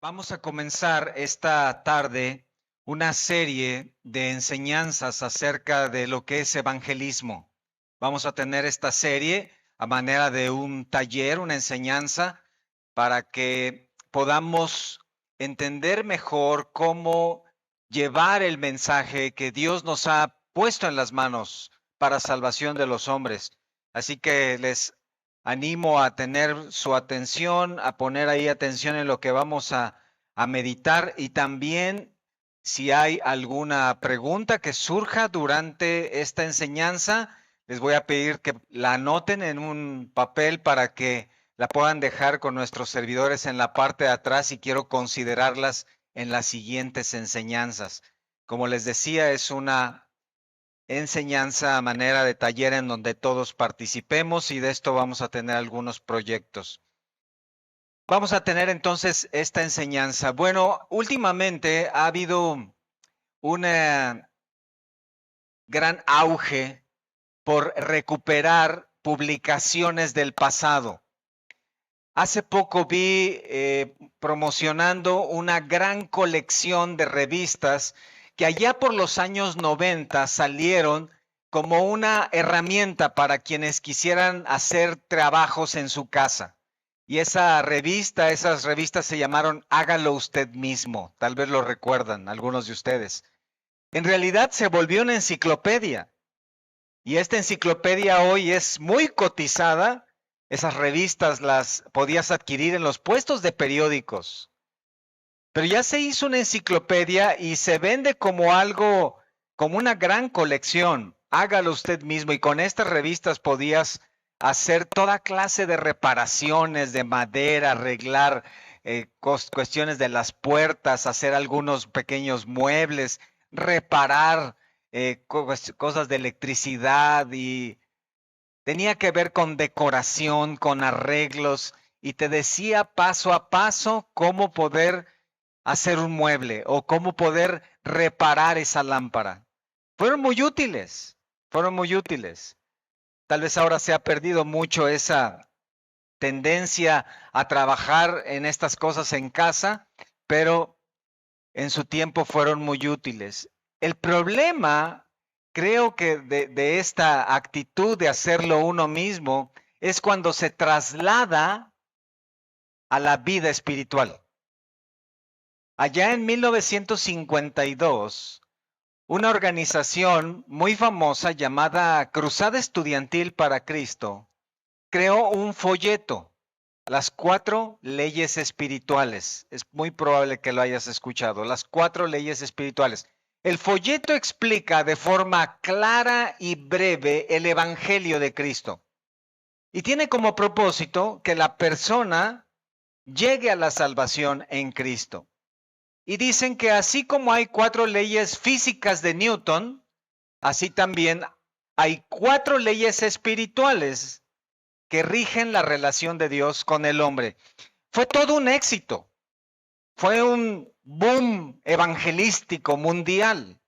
Vamos a comenzar esta tarde una serie de enseñanzas acerca de lo que es evangelismo. Vamos a tener esta serie a manera de un taller, una enseñanza, para que podamos entender mejor cómo llevar el mensaje que Dios nos ha puesto en las manos para salvación de los hombres. Así que les animo a tener su atención, a poner ahí atención en lo que vamos a meditar, y también si hay alguna pregunta que surja durante esta enseñanza, les voy a pedir que la anoten en un papel para que la puedan dejar con nuestros servidores en la parte de atrás, y quiero considerarlas en las siguientes enseñanzas. Como les decía, es una enseñanza a manera de taller en donde todos participemos, y de esto vamos a tener algunos proyectos. Vamos a tener entonces esta enseñanza. Bueno, últimamente ha habido un gran auge por recuperar publicaciones del pasado. Hace poco vi promocionando una gran colección de revistas que allá por los años 90 salieron como una herramienta para quienes quisieran hacer trabajos en su casa. Y esas revistas se llamaron Hágalo Usted Mismo. Tal vez lo recuerdan algunos de ustedes. En realidad se volvió una enciclopedia. Y esta enciclopedia hoy es muy cotizada. Esas revistas las podías adquirir en los puestos de periódicos. Pero ya se hizo una enciclopedia y se vende como algo, como una gran colección. Hágalo usted mismo. Y con estas revistas podías hacer toda clase de reparaciones de madera, arreglar cuestiones de las puertas, hacer algunos pequeños muebles, reparar cosas de electricidad, y tenía que ver con decoración, con arreglos, y te decía paso a paso cómo poder hacer un mueble o cómo poder reparar esa lámpara. Fueron muy útiles, fueron muy útiles. Tal vez ahora se ha perdido mucho esa tendencia a trabajar en estas cosas en casa, pero en su tiempo fueron muy útiles. El problema, creo que de esta actitud de hacerlo uno mismo, es cuando se traslada a la vida espiritual. Allá en 1952, una organización muy famosa llamada Cruzada Estudiantil para Cristo creó un folleto, Las 4 leyes espirituales. Es muy probable que lo hayas escuchado, las 4 leyes espirituales. El folleto explica de forma clara y breve el Evangelio de Cristo, y tiene como propósito que la persona llegue a la salvación en Cristo. Y dicen que así como hay 4 leyes físicas de Newton, así también hay 4 leyes espirituales que rigen la relación de Dios con el hombre. Fue todo un éxito. Fue un boom evangelístico mundial.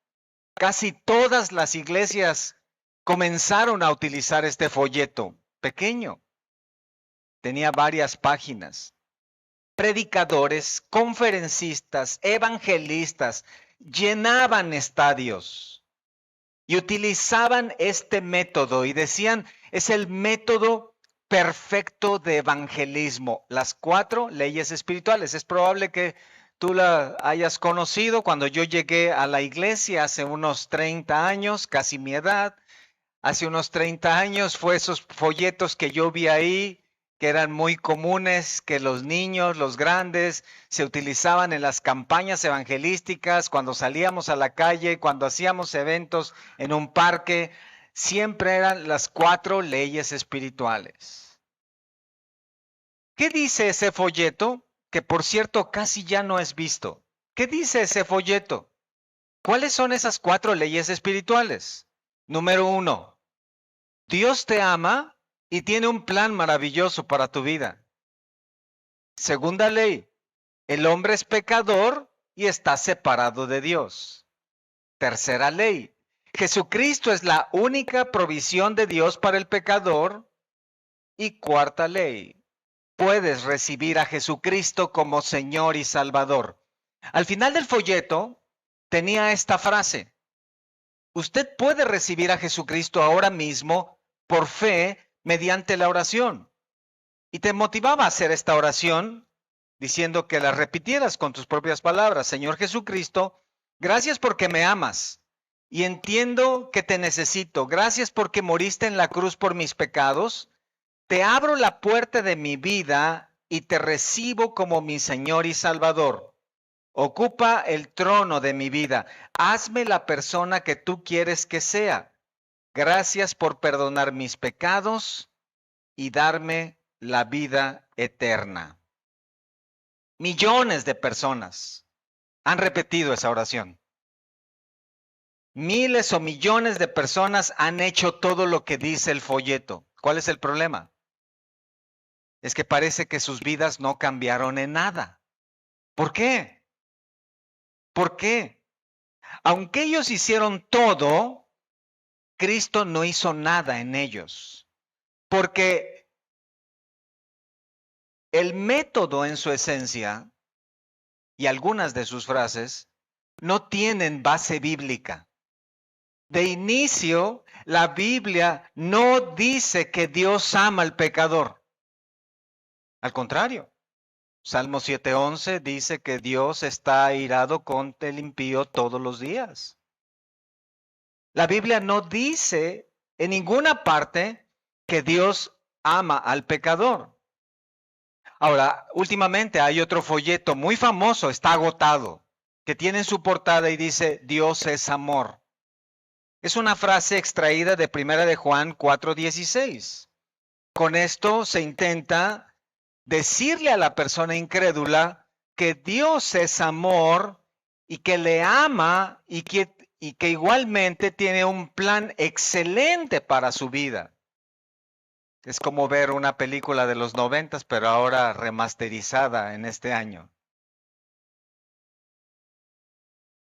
Casi todas las iglesias comenzaron a utilizar este folleto pequeño. Tenía varias páginas. Predicadores, conferencistas, evangelistas llenaban estadios y utilizaban este método y decían, es el método perfecto de evangelismo. Las 4 leyes espirituales. Es probable que tú la hayas conocido. Cuando yo llegué a la iglesia hace unos 30 años, casi mi edad, hace unos 30 años fue esos folletos que yo vi ahí, que eran muy comunes, que los niños, los grandes, se utilizaban en las campañas evangelísticas, cuando salíamos a la calle, cuando hacíamos eventos en un parque, siempre eran las 4 leyes espirituales. ¿Qué dice ese folleto? Que por cierto casi ya no es visto. ¿Qué dice ese folleto? ¿Cuáles son esas 4 leyes espirituales? Número 1. Dios te ama y tiene un plan maravilloso para tu vida. Segunda ley, el hombre es pecador y está separado de Dios. Tercera ley, Jesucristo es la única provisión de Dios para el pecador. Y cuarta ley, puedes recibir a Jesucristo como Señor y Salvador. Al final del folleto tenía esta frase: usted puede recibir a Jesucristo ahora mismo por fe mediante la oración. Y te motivaba a hacer esta oración diciendo que la repitieras con tus propias palabras. Señor Jesucristo, gracias porque me amas y entiendo que te necesito. Gracias porque moriste en la cruz por mis pecados. Te abro la puerta de mi vida y te recibo como mi Señor y Salvador. Ocupa el trono de mi vida. Hazme la persona que tú quieres que sea. Gracias por perdonar mis pecados y darme la vida eterna. Millones de personas han repetido esa oración. Miles o millones de personas han hecho todo lo que dice el folleto. ¿Cuál es el problema? Es que parece que sus vidas no cambiaron en nada. ¿Por qué? ¿Por qué? Aunque ellos hicieron todo, Cristo no hizo nada en ellos. Porque el método en su esencia y algunas de sus frases no tienen base bíblica. De inicio, la Biblia no dice que Dios ama al pecador. Al contrario, Salmo 7:11 dice que Dios está airado contra el impío todos los días. La Biblia no dice en ninguna parte que Dios ama al pecador. Ahora, últimamente hay otro folleto muy famoso, está agotado, que tiene en su portada y dice: Dios es amor. Es una frase extraída de 1 de Juan 4:16. Con esto se intenta decirle a la persona incrédula que Dios es amor y que le ama y que igualmente tiene un plan excelente para su vida. Es como ver una película de los 90, pero ahora remasterizada en este año.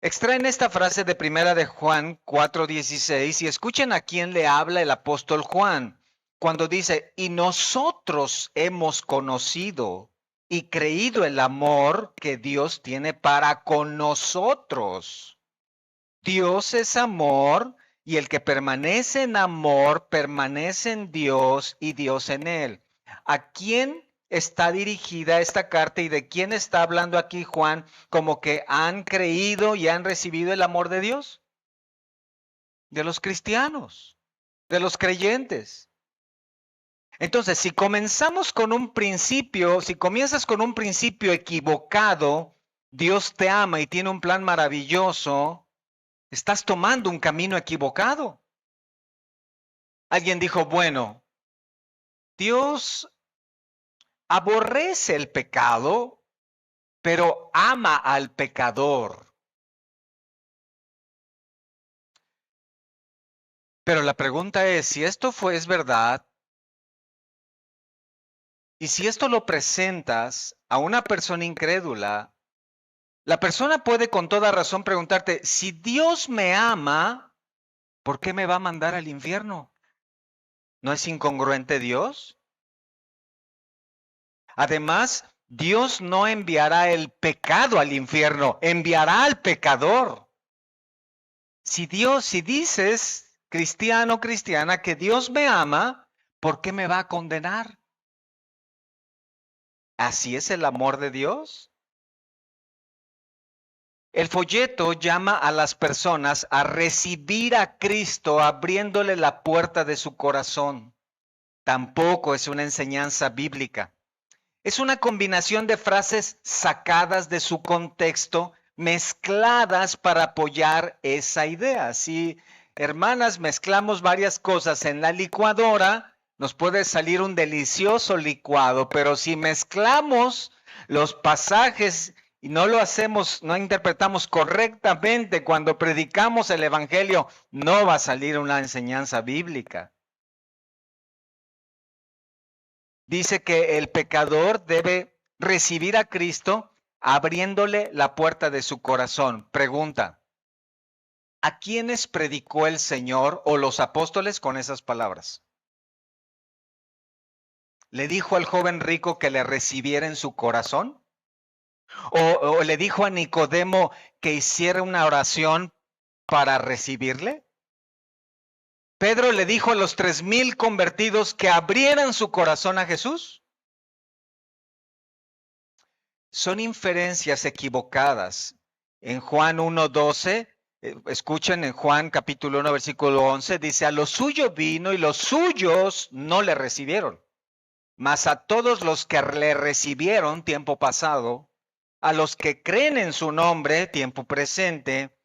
Extraen esta frase de 1 de Juan 4:16 y escuchen a quién le habla el apóstol Juan cuando dice: y nosotros hemos conocido y creído el amor que Dios tiene para con nosotros. Dios es amor y el que permanece en amor permanece en Dios y Dios en él. ¿A quién está dirigida esta carta y de quién está hablando aquí Juan? Como que han creído y han recibido el amor de Dios. De los cristianos, de los creyentes. Entonces, si comenzamos con un principio, si comienzas con un principio equivocado, Dios te ama y tiene un plan maravilloso, estás tomando un camino equivocado. Alguien dijo: bueno, Dios aborrece el pecado, pero ama al pecador. Pero la pregunta es, si esto es verdad, y si esto lo presentas a una persona incrédula, la persona puede con toda razón preguntarte: si Dios me ama, ¿por qué me va a mandar al infierno? ¿No es incongruente Dios? Además, Dios no enviará el pecado al infierno, enviará al pecador. Si dices, cristiano, cristiana, que Dios me ama, ¿por qué me va a condenar? ¿Así es el amor de Dios? El folleto llama a las personas a recibir a Cristo abriéndole la puerta de su corazón. Tampoco es una enseñanza bíblica. Es una combinación de frases sacadas de su contexto, mezcladas para apoyar esa idea. Si, hermanas, mezclamos varias cosas en la licuadora, nos puede salir un delicioso licuado, pero si mezclamos los pasajes y no lo hacemos, no interpretamos correctamente cuando predicamos el evangelio, no va a salir una enseñanza bíblica. Dice que el pecador debe recibir a Cristo abriéndole la puerta de su corazón. Pregunta: ¿a quiénes predicó el Señor o los apóstoles con esas palabras? ¿Le dijo al joven rico que le recibiera en su corazón? ¿O le dijo a Nicodemo que hiciera una oración para recibirle? ¿Pedro le dijo a los 3,000 convertidos que abrieran su corazón a Jesús? Son inferencias equivocadas. En Juan 1:12, escuchen en Juan capítulo 1, versículo 11, dice, a lo suyo vino y los suyos no le recibieron. Mas a todos los que le recibieron tiempo pasado, a los que creen en su nombre tiempo presente,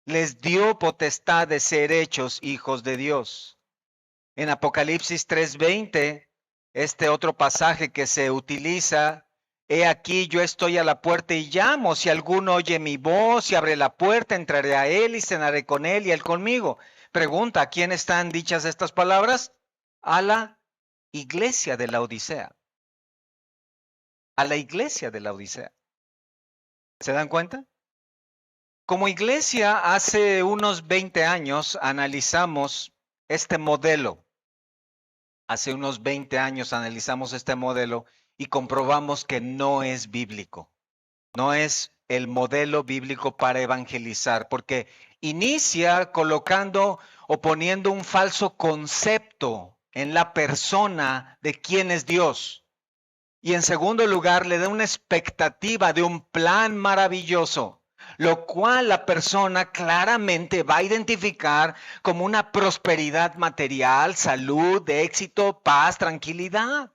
les dio potestad de ser hechos hijos de Dios. En Apocalipsis 3:20, este otro pasaje que se utiliza, he aquí yo estoy a la puerta y llamo, si alguno oye mi voz y abre la puerta, entraré a él y cenaré con él y él conmigo. Pregunta, ¿a quién están dichas estas palabras? A la iglesia de la Odisea. A la iglesia de la Odisea. ¿Se dan cuenta? Como iglesia, hace unos 20 años analizamos este modelo. Hace unos 20 años analizamos este modelo y comprobamos que no es bíblico. No es el modelo bíblico para evangelizar, porque inicia colocando o poniendo un falso concepto en la persona de quién es Dios. Y en segundo lugar, le da una expectativa de un plan maravilloso, lo cual la persona claramente va a identificar como una prosperidad material, salud, éxito, paz, tranquilidad.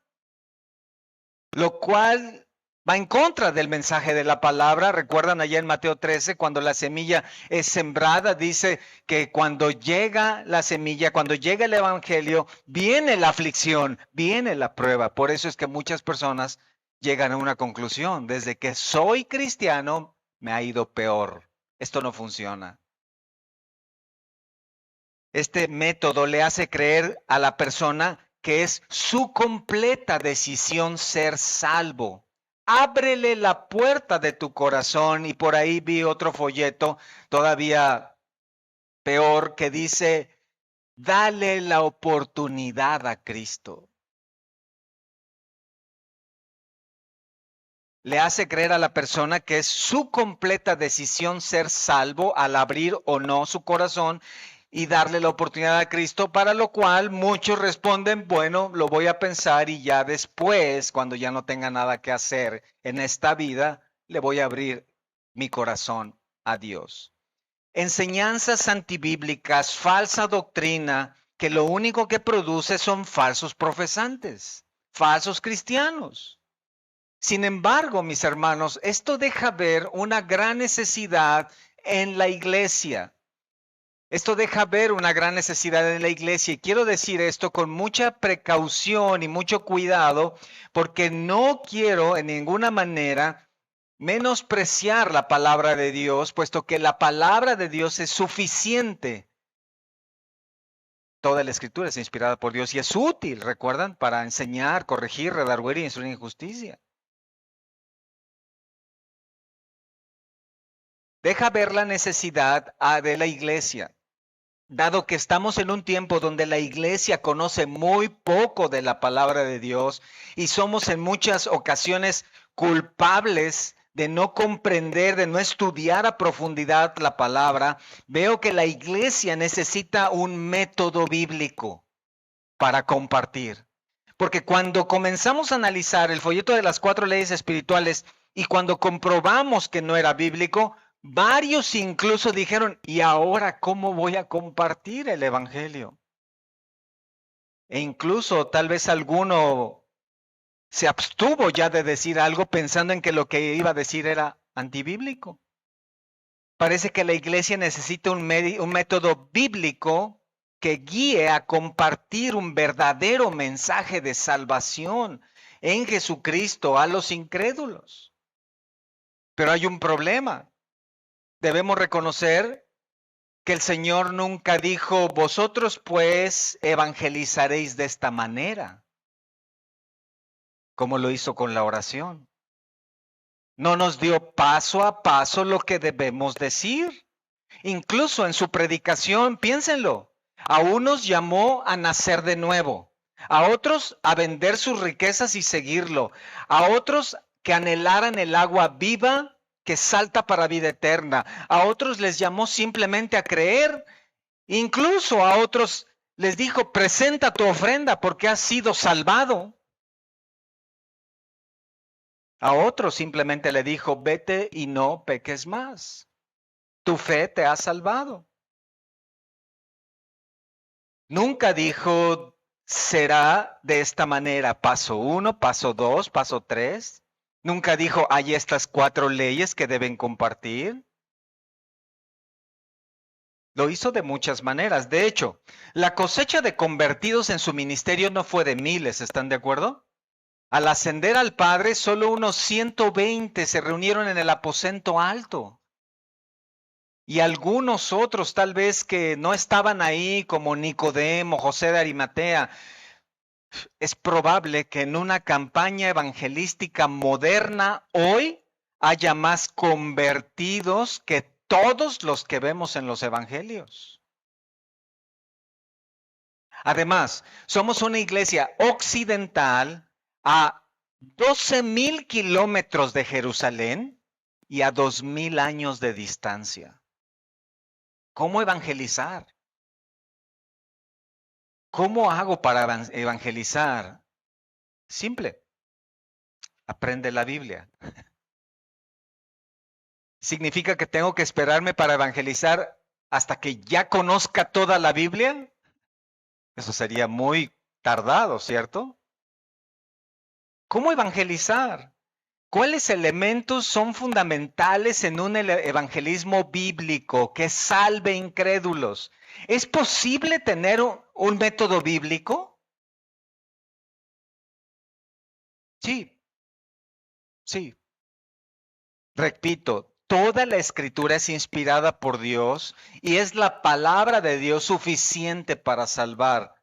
Lo cual va en contra del mensaje de la palabra. Recuerdan allá en Mateo 13, cuando la semilla es sembrada, dice que cuando llega la semilla, cuando llega el evangelio, viene la aflicción, viene la prueba. Por eso es que muchas personas llegan a una conclusión. Desde que soy cristiano, me ha ido peor. Esto no funciona. Este método le hace creer a la persona que es su completa decisión ser salvo. Ábrele la puerta de tu corazón. Y por ahí vi otro folleto todavía peor que dice, dale la oportunidad a Cristo. Le hace creer a la persona que es su completa decisión ser salvo al abrir o no su corazón y darle la oportunidad a Cristo, para lo cual muchos responden, bueno, lo voy a pensar y ya después, cuando ya no tenga nada que hacer en esta vida, le voy a abrir mi corazón a Dios. Enseñanzas antibíblicas, falsa doctrina, que lo único que produce son falsos profesantes, falsos cristianos. Sin embargo, mis hermanos, esto deja ver una gran necesidad en la iglesia. Esto deja ver una gran necesidad en la iglesia, y quiero decir esto con mucha precaución y mucho cuidado, porque no quiero en ninguna manera menospreciar la palabra de Dios, puesto que la palabra de Dios es suficiente. Toda la escritura es inspirada por Dios y es útil, ¿recuerdan? Para enseñar, corregir, redarguir y instruir en justicia. Deja ver la necesidad de la iglesia. Dado que estamos en un tiempo donde la iglesia conoce muy poco de la palabra de Dios y somos en muchas ocasiones culpables de no comprender, de no estudiar a profundidad la palabra, veo que la iglesia necesita un método bíblico para compartir. Porque cuando comenzamos a analizar el folleto de las 4 leyes espirituales y cuando comprobamos que no era bíblico, varios incluso dijeron, ¿y ahora cómo voy a compartir el evangelio? E incluso tal vez alguno se abstuvo ya de decir algo pensando en que lo que iba a decir era antibíblico. Parece que la iglesia necesita un método bíblico que guíe a compartir un verdadero mensaje de salvación en Jesucristo a los incrédulos. Pero hay un problema. Debemos reconocer que el Señor nunca dijo, vosotros pues evangelizaréis de esta manera, como lo hizo con la oración. No nos dio paso a paso lo que debemos decir. Incluso en su predicación, piénsenlo, a unos llamó a nacer de nuevo, a otros a vender sus riquezas y seguirlo, a otros que anhelaran el agua viva que salta para vida eterna, a otros les llamó simplemente a creer, incluso a otros les dijo, presenta tu ofrenda porque has sido salvado. A otros simplemente le dijo, vete y no peques más. Tu fe te ha salvado. Nunca dijo, será de esta manera, paso 1, paso 2, paso 3. Nunca dijo, hay estas 4 leyes que deben compartir. Lo hizo de muchas maneras. De hecho, la cosecha de convertidos en su ministerio no fue de miles, ¿están de acuerdo? Al ascender al Padre, solo unos 120 se reunieron en el aposento alto. Y algunos otros tal vez que no estaban ahí, como Nicodemo, José de Arimatea. Es probable que en una campaña evangelística moderna hoy haya más convertidos que todos los que vemos en los evangelios. Además, somos una iglesia occidental a 12,000 kilómetros de Jerusalén y a 2,000 años de distancia. ¿Cómo evangelizar? ¿Cómo hago para evangelizar? Simple. Aprende la Biblia. ¿Significa que tengo que esperarme para evangelizar hasta que ya conozca toda la Biblia? Eso sería muy tardado, ¿cierto? ¿Cómo evangelizar? ¿Cuáles elementos son fundamentales en un evangelismo bíblico que salve incrédulos? ¿Es posible tener un método bíblico? Sí, sí. Repito, toda la escritura es inspirada por Dios y es la palabra de Dios suficiente para salvar.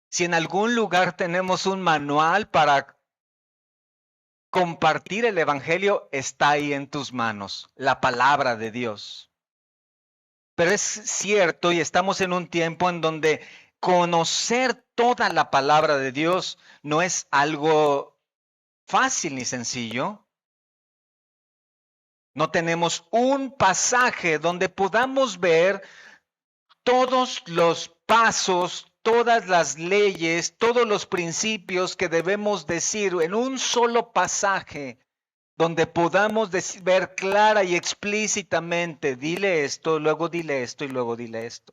Si en algún lugar tenemos un manual para compartir el evangelio, está ahí en tus manos, la palabra de Dios. Pero es cierto y estamos en un tiempo en donde conocer toda la palabra de Dios no es algo fácil ni sencillo. No tenemos un pasaje donde podamos ver todos los pasos, todas las leyes, todos los principios que debemos decir en un solo pasaje, donde podamos ver clara y explícitamente, dile esto, luego dile esto y luego dile esto.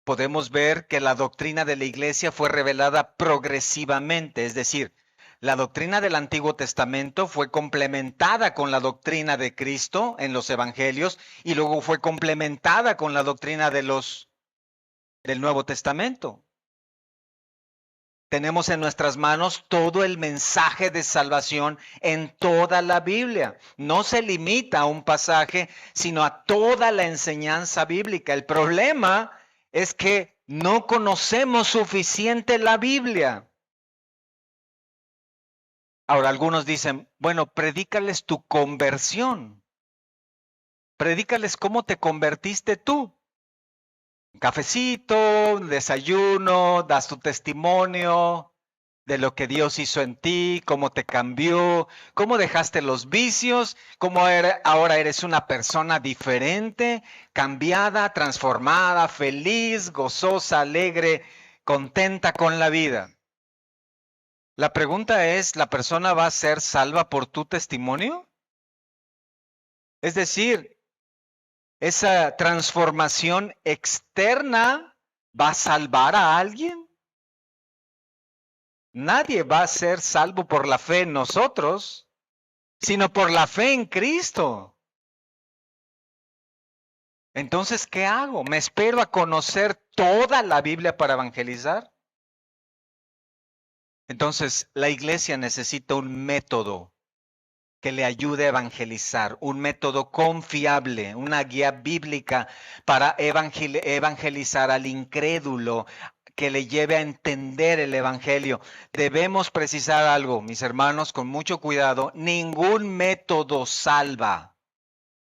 Podemos ver que la doctrina de la iglesia fue revelada progresivamente, es decir, la doctrina del Antiguo Testamento fue complementada con la doctrina de Cristo en los evangelios y luego fue complementada con la doctrina del Nuevo Testamento. Tenemos en nuestras manos todo el mensaje de salvación en toda la Biblia. No se limita a un pasaje, sino a toda la enseñanza bíblica. El problema es que no conocemos suficiente la Biblia. Ahora, algunos dicen, bueno, predícales tu conversión. Predícales cómo te convertiste tú. Un cafecito, un desayuno, das tu testimonio de lo que Dios hizo en ti, cómo te cambió, cómo dejaste los vicios, cómo ahora eres una persona diferente, cambiada, transformada, feliz, gozosa, alegre, contenta con la vida. La pregunta es, ¿la persona va a ser salva por tu testimonio? Es decir, ¿esa transformación externa va a salvar a alguien? Nadie va a ser salvo por la fe en nosotros, sino por la fe en Cristo. Entonces, ¿qué hago? ¿Me espero a conocer toda la Biblia para evangelizar? Entonces, la iglesia necesita un método que le ayude a evangelizar, un método confiable, una guía bíblica para evangelizar al incrédulo, que le lleve a entender el evangelio. Debemos precisar algo, mis hermanos, con mucho cuidado. Ningún método salva,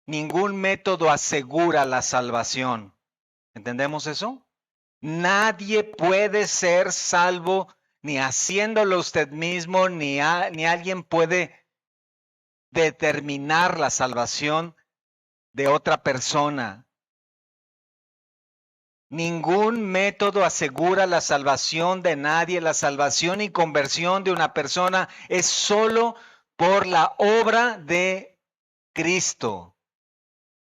ningún método asegura la salvación. ¿Entendemos eso? Nadie puede ser salvo ni haciéndolo usted mismo, ni alguien puede determinar la salvación de otra persona. Ningún método asegura la salvación de nadie. La salvación y conversión de una persona es solo por la obra de Cristo.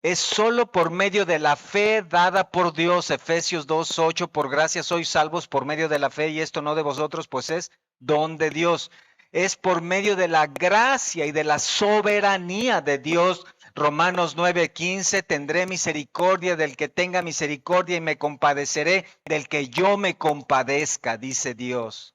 Es solo por medio de la fe dada por Dios. Efesios 2:8, por gracia sois salvos por medio de la fe, y esto no de vosotros, pues es don de Dios. Es por medio de la gracia y de la soberanía de Dios. Romanos 9:15, tendré misericordia del que tenga misericordia y me compadeceré del que yo me compadezca, dice Dios.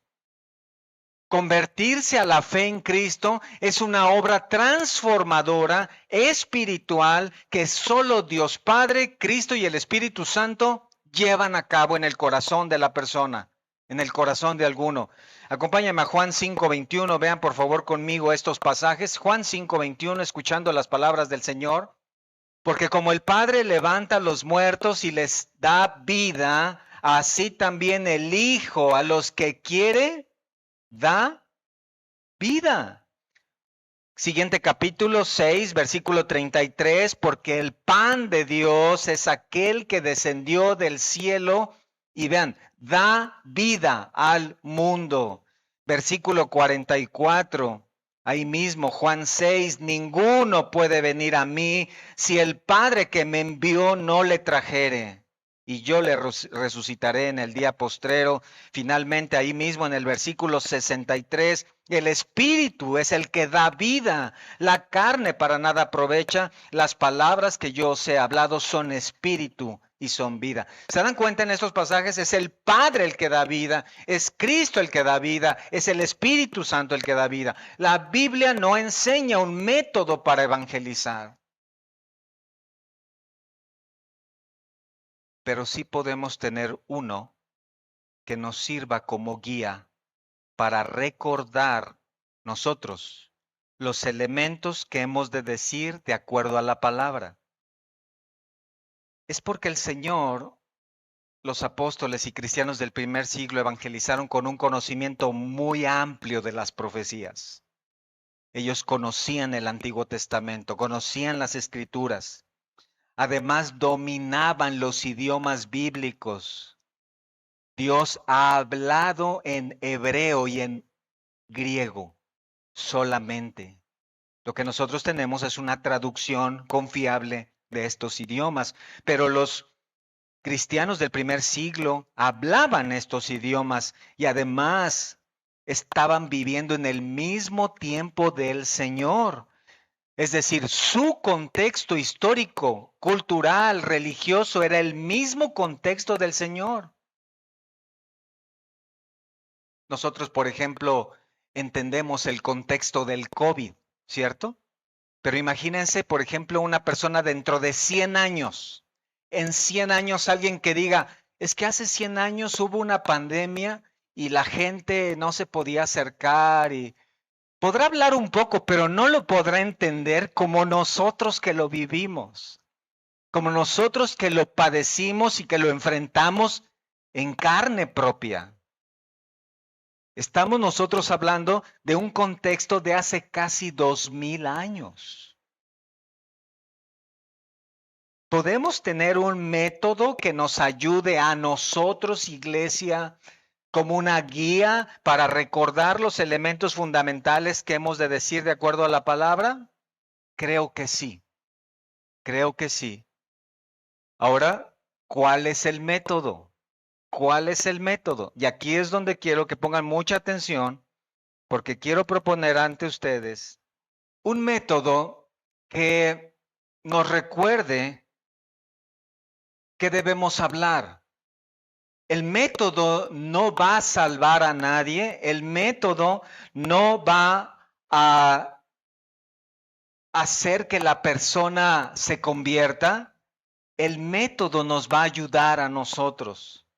Convertirse a la fe en Cristo es una obra transformadora, espiritual, que solo Dios Padre, Cristo y el Espíritu Santo llevan a cabo en el corazón de la persona, en el corazón de alguno. Acompáñame a Juan 5:21, vean por favor conmigo estos pasajes. Juan 5:21, escuchando las palabras del Señor. Porque como el Padre levanta a los muertos y les da vida, así también el Hijo a los que quiere da vida. Siguiente capítulo 6, versículo 33, porque el pan de Dios es aquel que descendió del cielo y vean, da vida al mundo. Versículo 44, ahí mismo Juan 6, ninguno puede venir a mí si el Padre que me envió no le trajere. Y yo le resucitaré en el día postrero. Finalmente, ahí mismo en el versículo 63, el Espíritu es el que da vida. La carne para nada aprovecha. Las palabras que yo os he hablado son espíritu y son vida. ¿Se dan cuenta en estos pasajes? Es el Padre el que da vida, es Cristo el que da vida, es el Espíritu Santo el que da vida. La Biblia no enseña un método para evangelizar. Pero sí podemos tener uno que nos sirva como guía para recordar nosotros los elementos que hemos de decir de acuerdo a la palabra. Es porque el Señor, los apóstoles y cristianos del primer siglo evangelizaron con un conocimiento muy amplio de las profecías. Ellos conocían el Antiguo Testamento, conocían las Escrituras. Además, dominaban los idiomas bíblicos. Dios ha hablado en hebreo y en griego solamente. Lo que nosotros tenemos es una traducción confiable de estos idiomas, pero los cristianos del primer siglo hablaban estos idiomas y además estaban viviendo en el mismo tiempo del Señor. Es decir, su contexto histórico, cultural, religioso era el mismo contexto del Señor. Nosotros, por ejemplo, entendemos el contexto del COVID, ¿cierto? Pero imagínense, por ejemplo, una persona dentro de 100 años. En 100 años alguien que diga, es que hace 100 años hubo una pandemia y la gente no se podía acercar y podrá hablar un poco, pero no lo podrá entender como nosotros que lo vivimos, como nosotros que lo padecimos y que lo enfrentamos en carne propia. Estamos nosotros hablando de un contexto de hace casi 2000 años. ¿Podemos tener un método que nos ayude a nosotros, iglesia, como una guía para recordar los elementos fundamentales que hemos de decir de acuerdo a la palabra? Creo que sí. Creo que sí. Ahora, ¿cuál es el método? ¿Cuál es el método? Y aquí es donde quiero que pongan mucha atención, porque quiero proponer ante ustedes un método que nos recuerde que debemos hablar. El método no va a salvar a nadie, el método no va a hacer que la persona se convierta, el método nos va a ayudar a nosotros.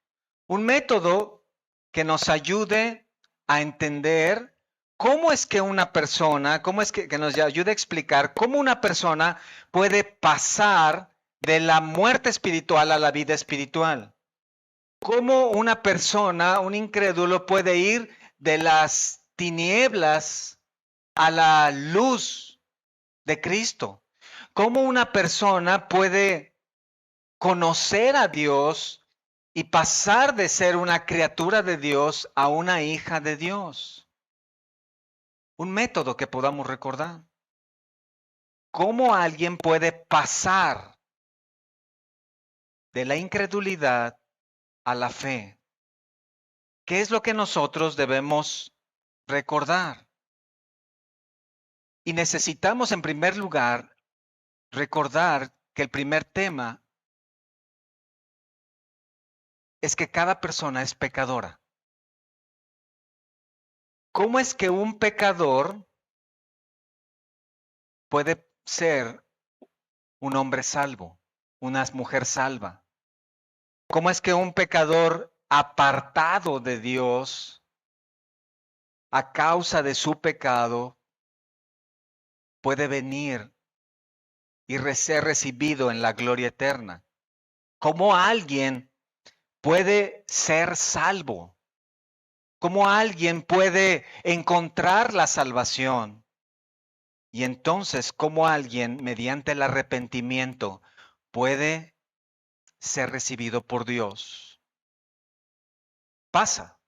Un método que nos ayude a entender cómo es que una persona, cómo es que nos ayude a explicar cómo una persona puede pasar de la muerte espiritual a la vida espiritual. ¿Cómo una persona, un incrédulo, puede ir de las tinieblas a la luz de Cristo? ¿Cómo una persona puede conocer a Dios y pasar de ser una criatura de Dios a una hija de Dios? Un método que podamos recordar. ¿Cómo alguien puede pasar de la incredulidad a la fe? ¿Qué es lo que nosotros debemos recordar? Y necesitamos en primer lugar recordar que el primer tema es que cada persona es pecadora. ¿Cómo es que un pecador puede ser un hombre salvo, una mujer salva? ¿Cómo es que un pecador apartado de Dios a causa de su pecado puede venir y ser recibido en la gloria eterna? ¿Cómo alguien puede ser salvo? ¿Cómo alguien puede encontrar la salvación? Y entonces, ¿cómo alguien, mediante el arrepentimiento, puede ser recibido por Dios? Pasa.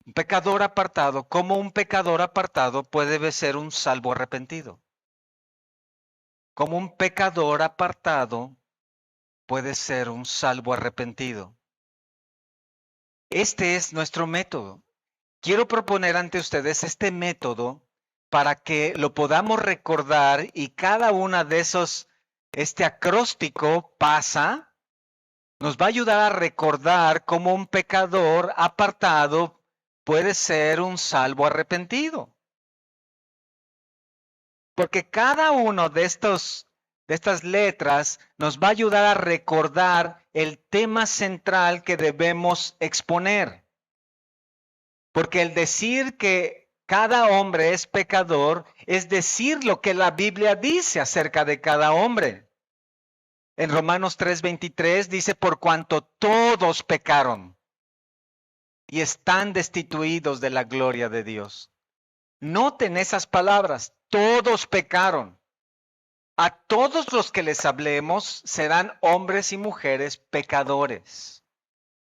Un pecador apartado, ¿cómo un pecador apartado puede ser un salvo arrepentido? ¿Cómo un pecador apartado puede ser un salvo arrepentido? Este es nuestro método. Quiero proponer ante ustedes este método para que lo podamos recordar y cada una de esos, este acróstico pasa, nos va a ayudar a recordar cómo un pecador apartado puede ser un salvo arrepentido. Porque cada uno de estas letras nos va a ayudar a recordar el tema central que debemos exponer. Porque el decir que cada hombre es pecador es decir lo que la Biblia dice acerca de cada hombre. En Romanos 3:23 dice, por cuanto todos pecaron y están destituidos de la gloria de Dios. Noten esas palabras, todos pecaron. A todos los que les hablemos serán hombres y mujeres pecadores.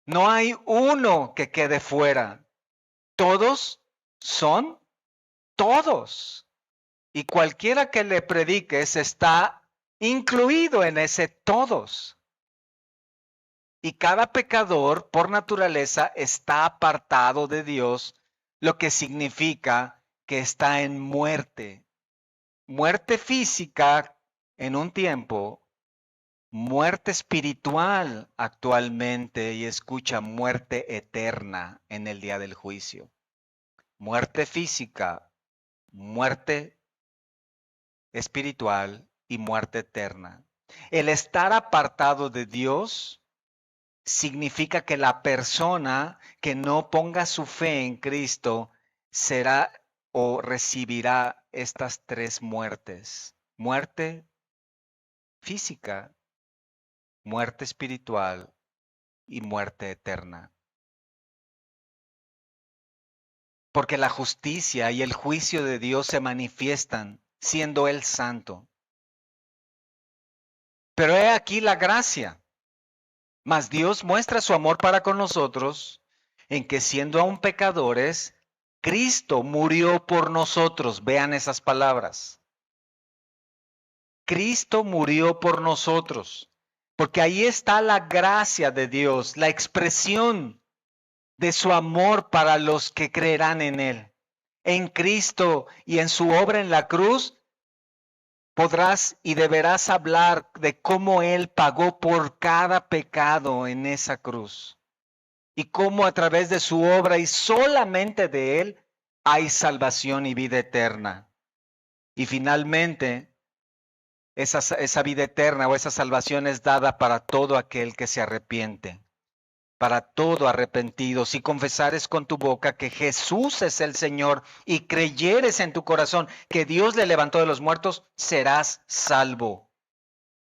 No hay uno que quede fuera. Todos son todos. Y cualquiera que le prediques está incluido en ese todos. Y cada pecador, por naturaleza, está apartado de Dios, lo que significa que está en muerte. Muerte física en un tiempo, muerte espiritual actualmente y escucha, muerte eterna en el día del juicio. Muerte física, muerte espiritual y muerte eterna. El estar apartado de Dios significa que la persona que no ponga su fe en Cristo será o recibirá estas tres muertes. Muerte física, muerte espiritual y muerte eterna. Porque la justicia y el juicio de Dios se manifiestan siendo Él santo. Pero he aquí la gracia. Mas Dios muestra su amor para con nosotros en que siendo aún pecadores, Cristo murió por nosotros. Vean esas palabras. Cristo murió por nosotros. Porque ahí está la gracia de Dios, la expresión de su amor para los que creerán en Él. En Cristo y en su obra en la cruz, podrás y deberás hablar de cómo Él pagó por cada pecado en esa cruz. Y cómo a través de su obra y solamente de Él hay salvación y vida eterna. Y finalmente, esa vida eterna o esa salvación es dada para todo aquel que se arrepiente. Para todo arrepentido, si confesares con tu boca que Jesús es el Señor y creyeres en tu corazón que Dios le levantó de los muertos, serás salvo.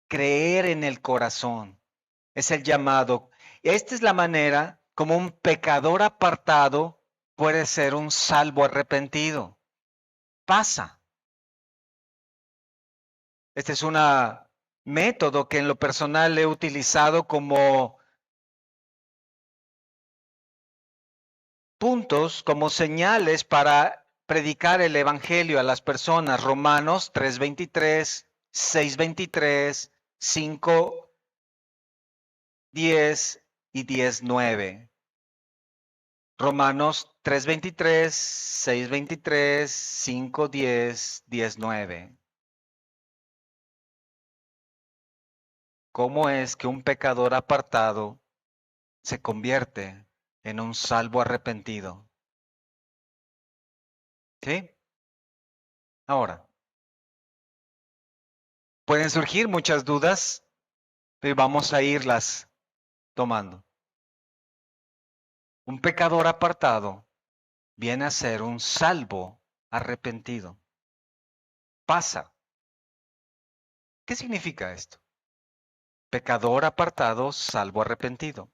Creer en el corazón es el llamado. Esta es la manera como un pecador apartado puede ser un salvo arrepentido. Pasa. Este es un método que en lo personal he utilizado como puntos, como señales para predicar el evangelio a las personas. Romanos 3:23, 6:23, 5:10 y 10:9. Romanos 3:23, 6:23, 5:10, 10:9. ¿Cómo es que un pecador apartado se convierte en un salvo arrepentido? ¿Sí? Ahora, pueden surgir muchas dudas y vamos a irlas tomando. Un pecador apartado viene a ser un salvo arrepentido. Pasa. ¿Qué significa esto? Pecador apartado, salvo arrepentido.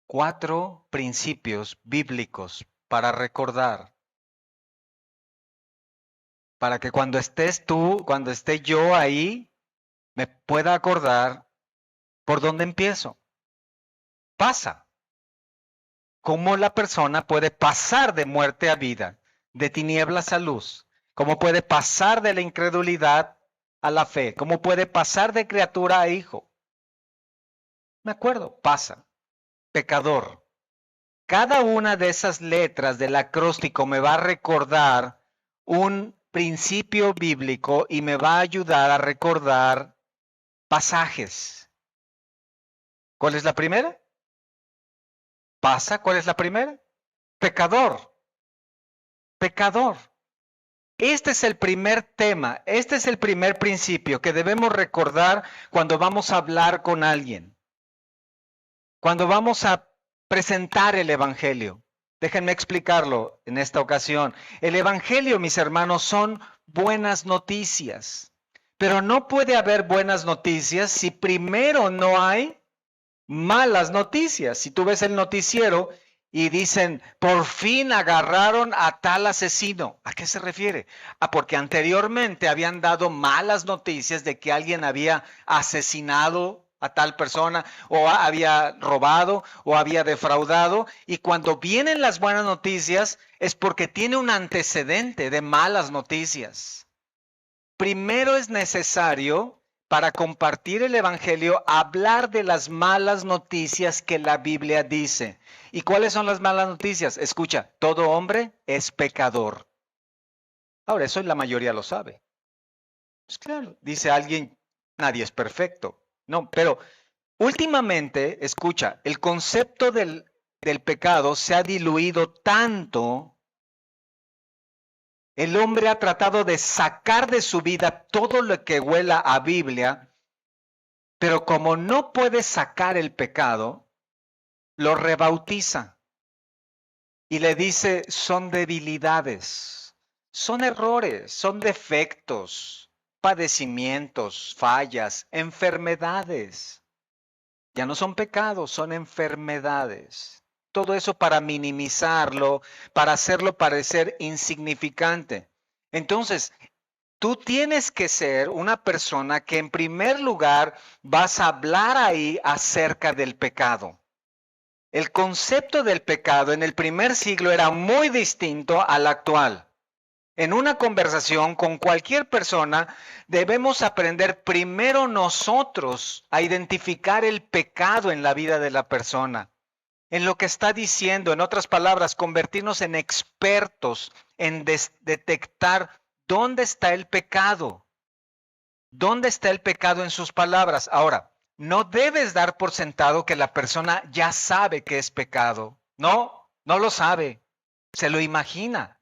4 principios bíblicos para recordar. Para que cuando estés tú, cuando esté yo ahí, me pueda acordar por dónde empiezo. Pasa. ¿Cómo la persona puede pasar de muerte a vida, de tinieblas a luz? ¿Cómo puede pasar de la incredulidad a la fe? ¿Cómo puede pasar de criatura a hijo? Me acuerdo, pasa. Pecador. Cada una de esas letras del acróstico me va a recordar un principio bíblico y me va a ayudar a recordar pasajes. ¿Cuál es la primera? Pasa. ¿Cuál es la primera? Pecador. Pecador. Este es el primer tema, este es el primer principio que debemos recordar cuando vamos a hablar con alguien, cuando vamos a presentar el Evangelio. Déjenme explicarlo en esta ocasión. El Evangelio, mis hermanos, son buenas noticias, pero no puede haber buenas noticias si primero no hay malas noticias. Si tú ves el noticiero y dicen, por fin agarraron a tal asesino, ¿a qué se refiere? Porque anteriormente habían dado malas noticias de que alguien había asesinado a tal persona o había robado o había defraudado, y cuando vienen las buenas noticias es porque tiene un antecedente de malas noticias. Primero es necesario, para compartir el Evangelio, hablar de las malas noticias que la Biblia dice. ¿Y cuáles son las malas noticias? Escucha, todo hombre es pecador. Ahora, eso la mayoría lo sabe. Pues claro, dice alguien, nadie es perfecto. No, pero últimamente, escucha, el concepto del pecado se ha diluido tanto. El hombre ha tratado de sacar de su vida todo lo que huela a Biblia, pero como no puede sacar el pecado, lo rebautiza y le dice, son debilidades, son errores, son defectos, padecimientos, fallas, enfermedades. Ya no son pecados, son enfermedades. Todo eso para minimizarlo, para hacerlo parecer insignificante. Entonces, tú tienes que ser una persona que en primer lugar vas a hablar ahí acerca del pecado. El concepto del pecado en el primer siglo era muy distinto al actual. En una conversación con cualquier persona debemos aprender primero nosotros a identificar el pecado en la vida de la persona, en lo que está diciendo, en otras palabras, convertirnos en expertos en detectar dónde está el pecado. ¿Dónde está el pecado en sus palabras? Ahora, no debes dar por sentado que la persona ya sabe que es pecado. No, no lo sabe. Se lo imagina.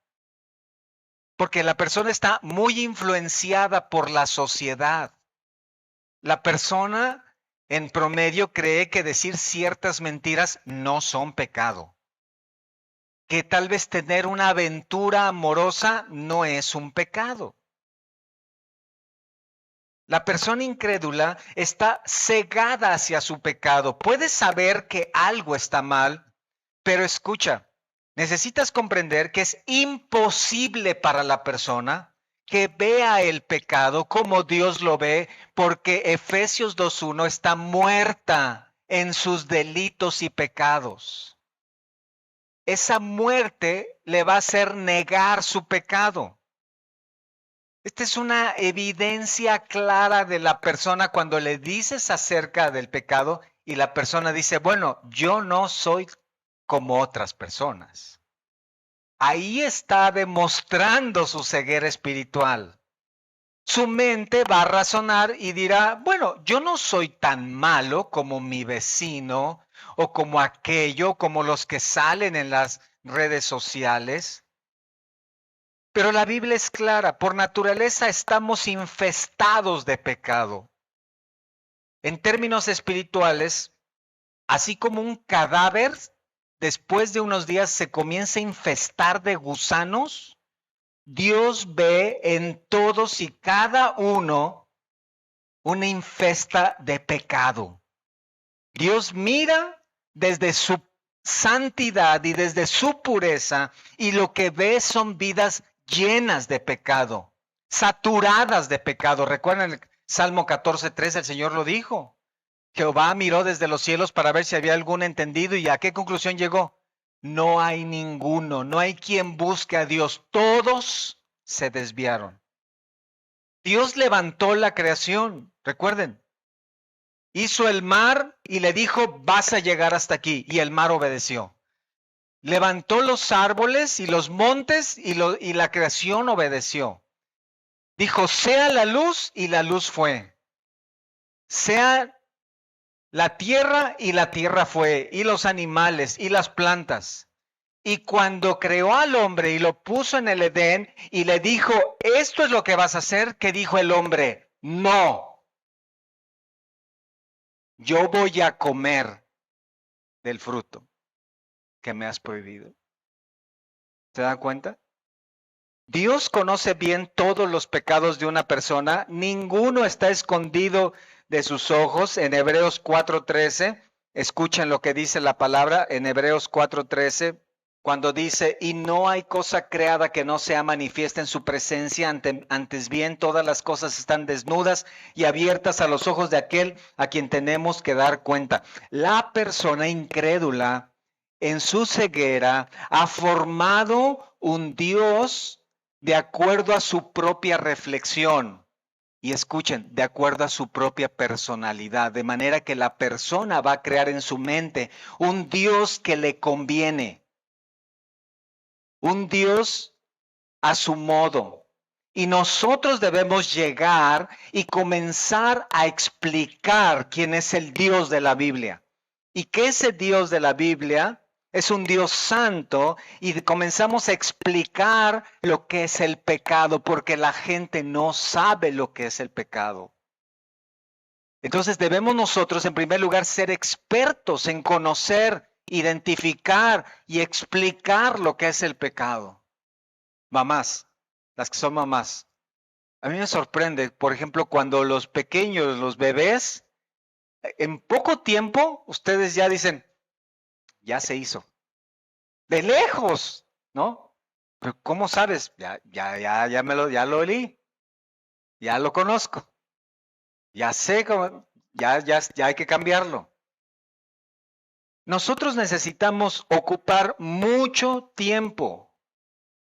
Porque la persona está muy influenciada por la sociedad. La persona en promedio cree que decir ciertas mentiras no son pecado. Que tal vez tener una aventura amorosa no es un pecado. La persona incrédula está cegada hacia su pecado. Puede saber que algo está mal, pero escucha, necesitas comprender que es imposible para la persona que vea el pecado como Dios lo ve, porque Efesios 2:1 está muerta en sus delitos y pecados. Esa muerte le va a hacer negar su pecado. Esta es una evidencia clara de la persona cuando le dices acerca del pecado y la persona dice, bueno, yo no soy como otras personas. Ahí está demostrando su ceguera espiritual. Su mente va a razonar y dirá, bueno, yo no soy tan malo como mi vecino o como aquello, como los que salen en las redes sociales. Pero la Biblia es clara, por naturaleza estamos infestados de pecado. En términos espirituales, así como un cadáver, después de unos días se comienza a infestar de gusanos, Dios ve en todos y cada uno una infesta de pecado. Dios mira desde su santidad y desde su pureza y lo que ve son vidas llenas de pecado, saturadas de pecado. Recuerden el Salmo 14:3, el Señor lo dijo. Jehová miró desde los cielos para ver si había algún entendido y a qué conclusión llegó. No hay ninguno, no hay quien busque a Dios. Todos se desviaron. Dios levantó la creación, recuerden. Hizo el mar y le dijo, vas a llegar hasta aquí. Y el mar obedeció. Levantó los árboles y los montes y la creación obedeció. Dijo, sea la luz y la luz fue. Sea la tierra y la tierra fue. Y los animales y las plantas. Y cuando creó al hombre y lo puso en el Edén y le dijo, esto es lo que vas a hacer, ¿qué dijo el hombre? No, yo voy a comer del fruto que me has prohibido. ¿Se dan cuenta? Dios conoce bien todos los pecados de una persona, ninguno está escondido de sus ojos. En Hebreos 4:13, escuchen lo que dice la palabra en Hebreos 4:13, cuando dice, y no hay cosa creada que no sea manifiesta en su presencia, antes bien todas las cosas están desnudas y abiertas a los ojos de aquel a quien tenemos que dar cuenta. La persona incrédula en su ceguera ha formado un Dios de acuerdo a su propia reflexión. Y escuchen, de acuerdo a su propia personalidad, de manera que la persona va a crear en su mente un Dios que le conviene, un Dios a su modo. Y nosotros debemos llegar y comenzar a explicar quién es el Dios de la Biblia. Y que ese Dios de la Biblia es un Dios santo y comenzamos a explicar lo que es el pecado porque la gente no sabe lo que es el pecado. Entonces debemos nosotros en primer lugar ser expertos en conocer, identificar y explicar lo que es el pecado. Mamás, las que son mamás. A mí me sorprende, por ejemplo, cuando los pequeños, los bebés, en poco tiempo ustedes ya dicen, ya se hizo. De lejos, ¿no? Pero ¿cómo sabes? Ya lo olí, ya lo conozco, ya sé cómo, ya hay que cambiarlo. Nosotros necesitamos ocupar mucho tiempo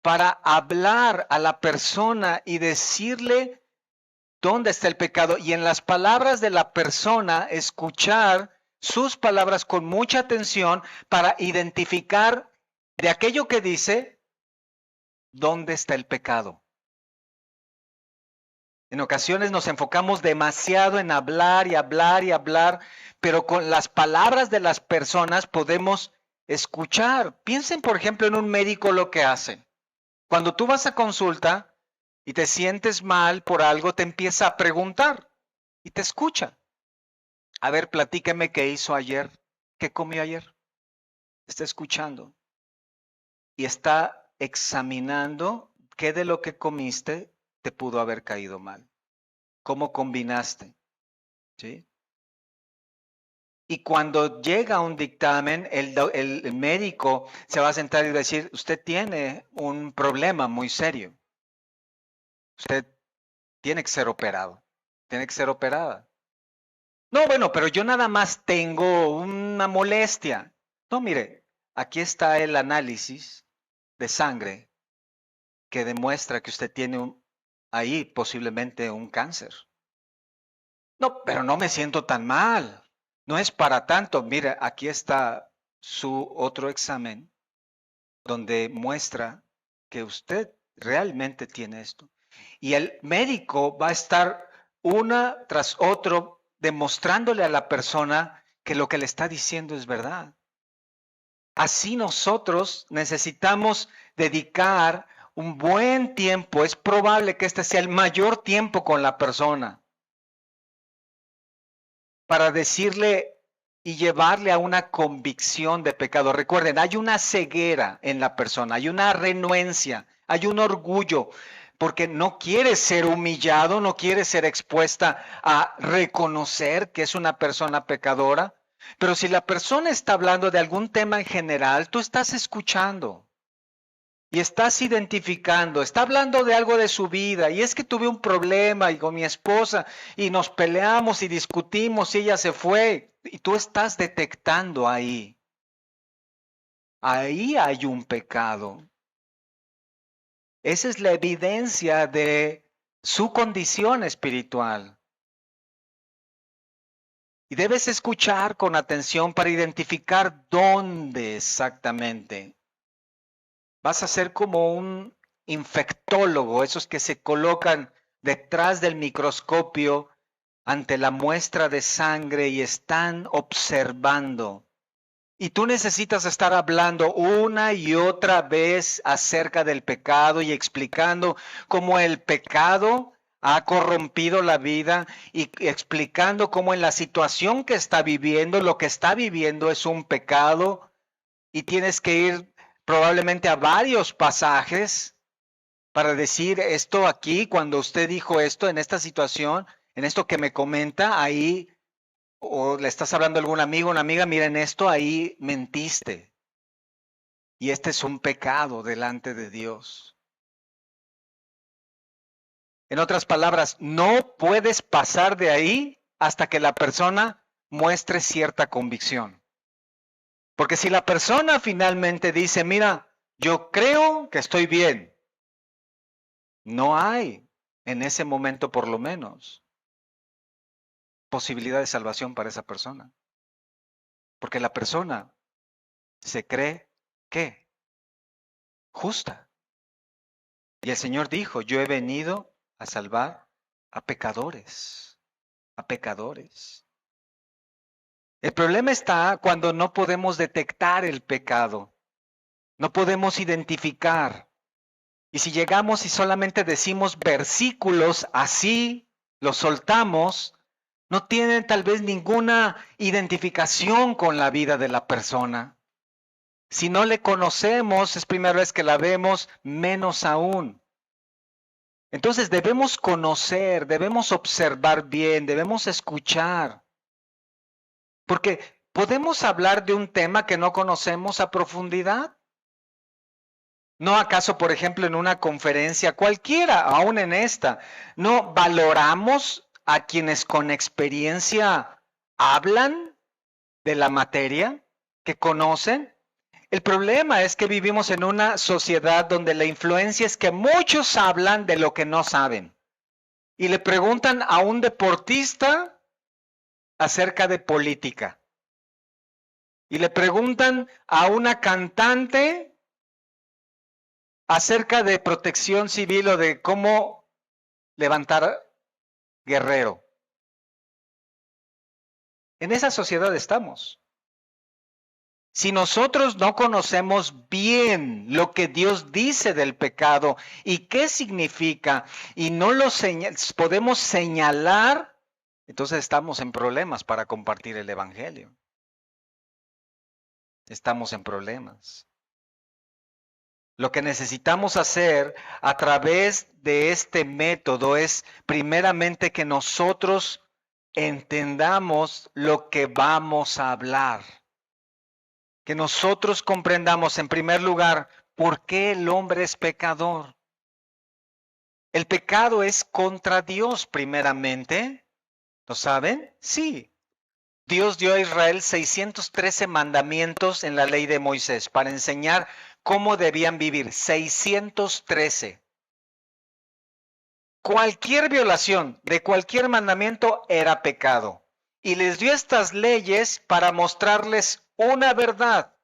para hablar a la persona y decirle dónde está el pecado y en las palabras de la persona escuchar sus palabras con mucha atención para identificar de aquello que dice dónde está el pecado. En ocasiones nos enfocamos demasiado en hablar y hablar y hablar, pero con las palabras de las personas podemos escuchar. Piensen, por ejemplo, en un médico lo que hace. Cuando tú vas a consulta y te sientes mal por algo, te empieza a preguntar y te escucha. A ver, platícame qué hizo ayer, qué comió ayer. Está escuchando y está examinando qué de lo que comiste te pudo haber caído mal. cómo combinaste, ¿sí? Y cuando llega un dictamen, el médico se va a sentar y va a decir, usted tiene un problema muy serio. Usted tiene que ser operado. Tiene que ser operada. No, bueno, pero yo nada más tengo una molestia. No, mire, aquí está el análisis de sangre que demuestra que usted tiene ahí posiblemente un cáncer. No, pero no me siento tan mal. No es para tanto. Mire, aquí está su otro examen donde muestra que usted realmente tiene esto. Y el médico va a estar una tras otro demostrándole a la persona que lo que le está diciendo es verdad. Así nosotros necesitamos dedicar un buen tiempo. Es probable que este sea el mayor tiempo con la persona para decirle y llevarle a una convicción de pecado. Recuerden, hay una ceguera en la persona, hay una renuencia, hay un orgullo, porque no quiere ser humillado, no quiere ser expuesta a reconocer que es una persona pecadora. Pero si la persona está hablando de algún tema en general, tú estás escuchando. Y estás identificando, está hablando de algo de su vida, y es que tuve un problema y con mi esposa y nos peleamos y discutimos y ella se fue, y tú estás detectando ahí. Ahí hay un pecado. Esa es la evidencia de su condición espiritual. Y debes escuchar con atención para identificar dónde exactamente. Vas a ser como un infectólogo, esos que se colocan detrás del microscopio ante la muestra de sangre y están observando. Y tú necesitas estar hablando una y otra vez acerca del pecado y explicando cómo el pecado ha corrompido la vida y explicando cómo en la situación que está viviendo, lo que está viviendo es un pecado y tienes que ir probablemente a varios pasajes para decir esto aquí, cuando usted dijo esto en esta situación, en esto que me comenta, ahí, o le estás hablando a algún amigo, una amiga, miren esto, ahí mentiste. Y este es un pecado delante de Dios. En otras palabras, no puedes pasar de ahí hasta que la persona muestre cierta convicción. Porque si la persona finalmente dice, mira, yo creo que estoy bien, no hay, en ese momento por lo menos, posibilidad de salvación para esa persona. Porque la persona se cree que justa. Y el Señor dijo, yo he venido a salvar a pecadores, a pecadores. El problema está cuando no podemos detectar el pecado, no podemos identificar. Y si llegamos y solamente decimos versículos así, los soltamos, no tienen tal vez ninguna identificación con la vida de la persona. Si no le conocemos, es primera vez que la vemos, menos aún. Entonces debemos conocer, debemos observar bien, debemos escuchar. Porque podemos hablar de un tema que no conocemos a profundidad. ¿No acaso, por ejemplo, en una conferencia cualquiera, aún en esta, no valoramos a quienes con experiencia hablan de la materia, que conocen? El problema es que vivimos en una sociedad donde la influencia es que muchos hablan de lo que no saben y le preguntan a un deportista acerca de política y le preguntan a una cantante acerca de protección civil o de cómo levantar guerrero. En esa sociedad estamos. Si nosotros no conocemos bien lo que Dios dice del pecado y qué significa y no lo podemos señalar, entonces estamos en problemas para compartir el evangelio. Estamos en problemas. Lo que necesitamos hacer a través de este método es primeramente que nosotros entendamos lo que vamos a hablar. Que nosotros comprendamos en primer lugar por qué el hombre es pecador. El pecado es contra Dios primeramente. ¿Lo saben? Sí. Dios dio a Israel 613 mandamientos en la ley de Moisés para enseñar cómo debían vivir. 613. Cualquier violación de cualquier mandamiento era pecado. Y les dio estas leyes para mostrarles una verdad.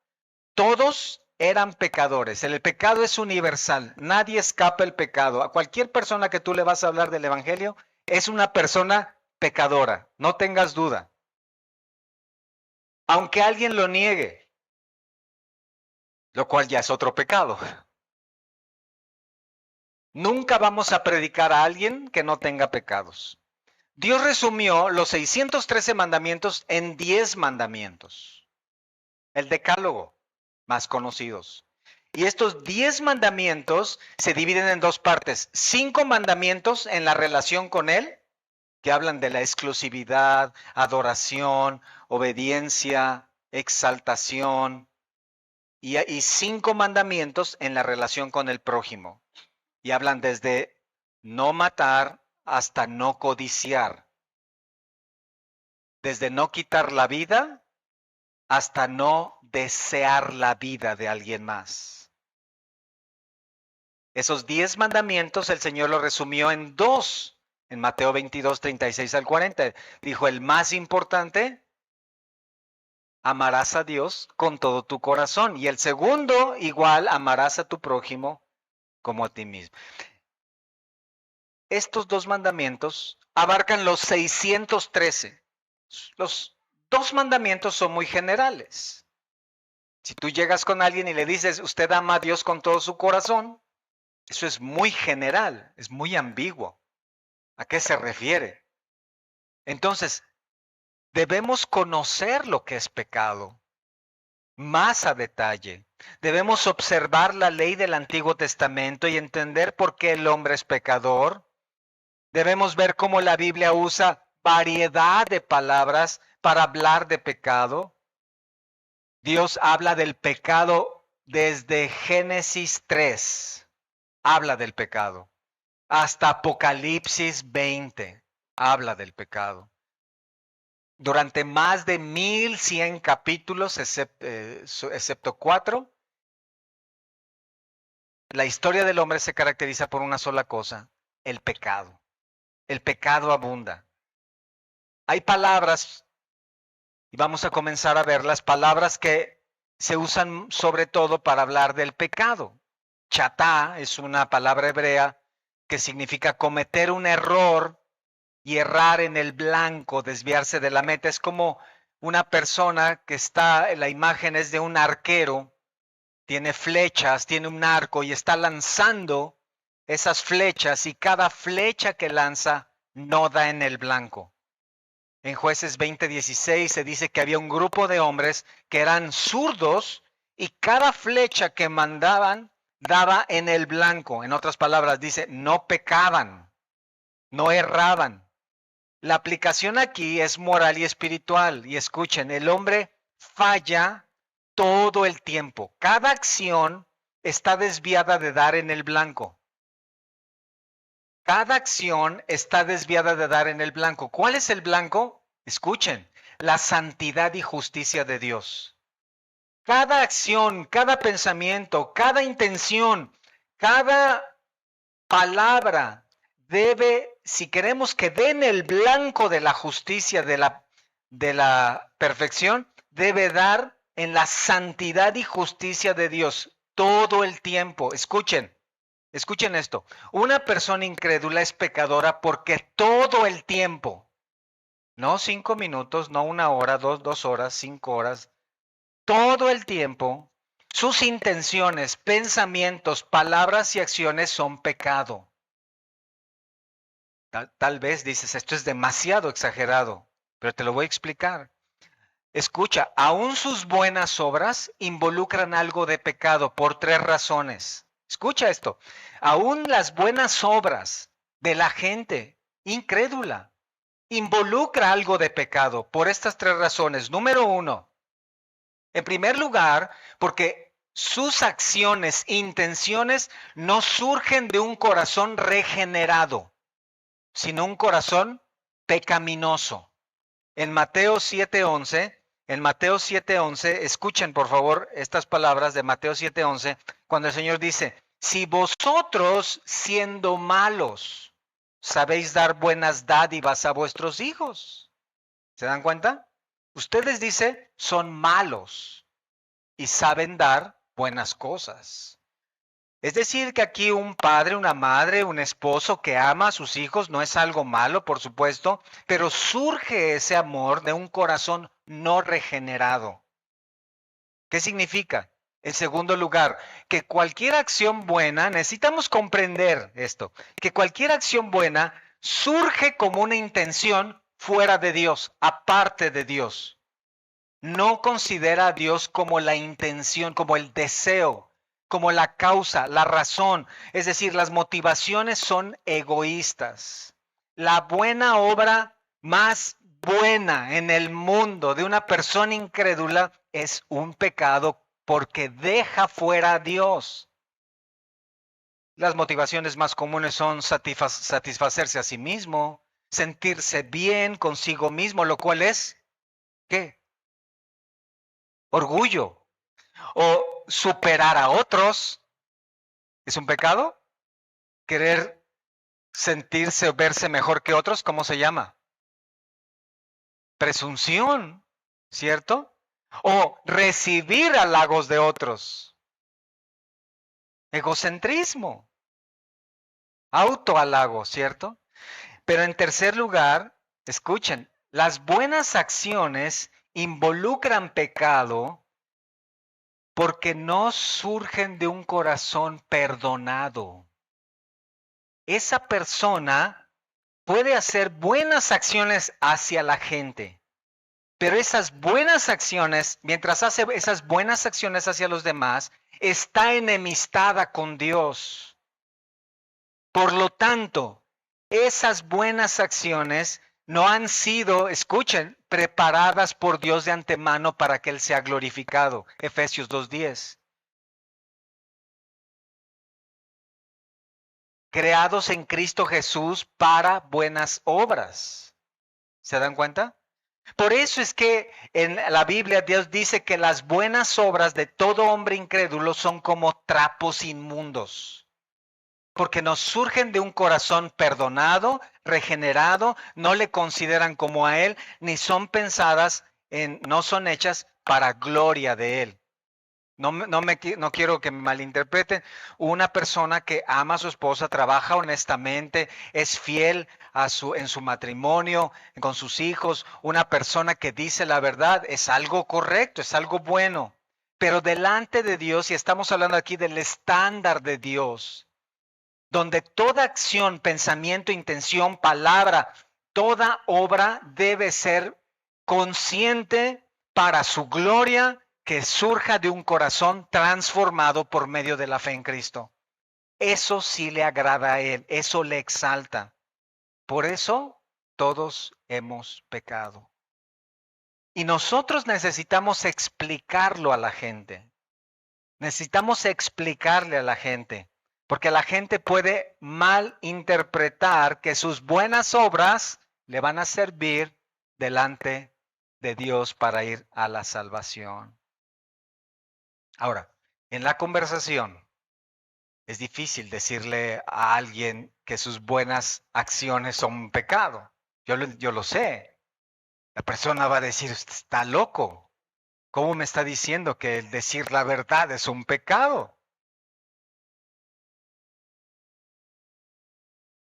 Todos eran pecadores. El pecado es universal. Nadie escapa el pecado. A cualquier persona que tú le vas a hablar del evangelio es una persona pecadora. No tengas duda. Aunque alguien lo niegue, lo cual ya es otro pecado. Nunca vamos a predicar a alguien que no tenga pecados. Dios resumió los 613 mandamientos en 10 mandamientos. El decálogo, más conocidos. Y estos 10 mandamientos se dividen en dos partes. 5 mandamientos en la relación con Él, que hablan de la exclusividad, adoración, obediencia, exaltación. Y 5 mandamientos en la relación con el prójimo. Y hablan desde no matar hasta no codiciar. Desde no quitar la vida hasta no desear la vida de alguien más. Esos 10 mandamientos el Señor los resumió en dos. En Mateo 22, 36 al 40. Dijo, el más importante, amarás a Dios con todo tu corazón. Y el segundo, igual, amarás a tu prójimo como a ti mismo. Estos dos mandamientos abarcan los 613. Los dos mandamientos son muy generales. Si tú llegas con alguien y le dices, usted ama a Dios con todo su corazón, eso es muy general, es muy ambiguo. ¿A qué se refiere? Entonces, debemos conocer lo que es pecado más a detalle. Debemos observar la ley del Antiguo Testamento y entender por qué el hombre es pecador. Debemos ver cómo la Biblia usa variedad de palabras para hablar de pecado. Dios habla del pecado desde Génesis 3. Habla del pecado. Hasta Apocalipsis 20. Habla del pecado. Durante más de 1100 capítulos, excepto 4, la historia del hombre se caracteriza por una sola cosa, el pecado. El pecado abunda. Hay palabras, y vamos a comenzar a ver las palabras que se usan sobre todo para hablar del pecado. Chatá es una palabra hebrea que significa cometer un error y errar en el blanco, desviarse de la meta. Es como una persona que está, la imagen es de un arquero, tiene flechas, tiene un arco y está lanzando esas flechas y cada flecha que lanza no da en el blanco. En Jueces 20:16 se dice que había un grupo de hombres que eran zurdos y cada flecha que mandaban daba en el blanco. En otras palabras, dice, no pecaban, no erraban. La aplicación aquí es moral y espiritual. Y escuchen, el hombre falla todo el tiempo. Cada acción está desviada de dar en el blanco. Cada acción está desviada de dar en el blanco. ¿Cuál es el blanco? Escuchen, la santidad y justicia de Dios. Cada acción, cada pensamiento, cada intención, cada palabra debe, si queremos que dé en el blanco de la justicia, de la perfección, debe dar en la santidad y justicia de Dios todo el tiempo. Escuchen. Escuchen esto, una persona incrédula es pecadora porque todo el tiempo, no 5 minutos, no 1 hora, 2 horas, 5 horas, todo el tiempo, sus intenciones, pensamientos, palabras y acciones son pecado. Tal vez dices, esto es demasiado exagerado, pero te lo voy a explicar. Escucha, aún sus buenas obras involucran algo de pecado por tres razones. Escucha esto, aún las buenas obras de la gente incrédula involucra algo de pecado por estas tres razones. Número uno, en primer lugar, porque sus acciones, intenciones no surgen de un corazón regenerado, sino un corazón pecaminoso. En Mateo 7:11, escuchen por favor estas palabras de Mateo 7:11, cuando el Señor dice, si vosotros siendo malos sabéis dar buenas dádivas a vuestros hijos. ¿Se dan cuenta? Ustedes, dice, son malos y saben dar buenas cosas. Es decir, que aquí un padre, una madre, un esposo que ama a sus hijos no es algo malo, por supuesto, pero surge ese amor de un corazón no regenerado. ¿Qué significa? En segundo lugar, que cualquier acción buena, necesitamos comprender esto, que cualquier acción buena surge como una intención fuera de Dios, aparte de Dios. No considera a Dios como la intención, como el deseo, como la causa, la razón. Es decir, las motivaciones son egoístas. La buena obra más buena en el mundo de una persona incrédula es un pecado porque deja fuera a Dios. Las motivaciones más comunes son satisfacerse a sí mismo, sentirse bien consigo mismo, lo cual es, ¿qué? Orgullo. O superar a otros. ¿Es un pecado? Querer sentirse o verse mejor que otros, ¿cómo se llama? Presunción, ¿cierto? O recibir halagos de otros. Egocentrismo. Autohalago, ¿cierto? Pero en tercer lugar, escuchen, las buenas acciones involucran pecado porque no surgen de un corazón perdonado. Esa persona puede hacer buenas acciones hacia la gente, pero esas buenas acciones, mientras hace esas buenas acciones hacia los demás, está enemistada con Dios. Por lo tanto, esas buenas acciones no han sido, escuchen, preparadas por Dios de antemano para que Él sea glorificado. Efesios 2:10. Creados en Cristo Jesús para buenas obras. ¿Se dan cuenta? Por eso es que en la Biblia Dios dice que las buenas obras de todo hombre incrédulo son como trapos inmundos, porque nos surgen de un corazón perdonado, regenerado, no le consideran como a Él, ni son pensadas no son hechas para gloria de Él. No quiero que me malinterpreten. Una persona que ama a su esposa, trabaja honestamente, es fiel en su matrimonio, con sus hijos, una persona que dice la verdad, es algo correcto, es algo bueno. Pero delante de Dios, y estamos hablando aquí del estándar de Dios, donde toda acción, pensamiento, intención, palabra, toda obra debe ser consciente para su gloria, que surja de un corazón transformado por medio de la fe en Cristo. Eso sí le agrada a Él, eso le exalta. Por eso todos hemos pecado. Y nosotros necesitamos explicarlo a la gente. Necesitamos explicarle a la gente, porque la gente puede mal interpretar que sus buenas obras le van a servir delante de Dios para ir a la salvación. Ahora, en la conversación es difícil decirle a alguien que sus buenas acciones son un pecado. Yo lo sé. La persona va a decir, usted está loco. ¿Cómo me está diciendo que el decir la verdad es un pecado?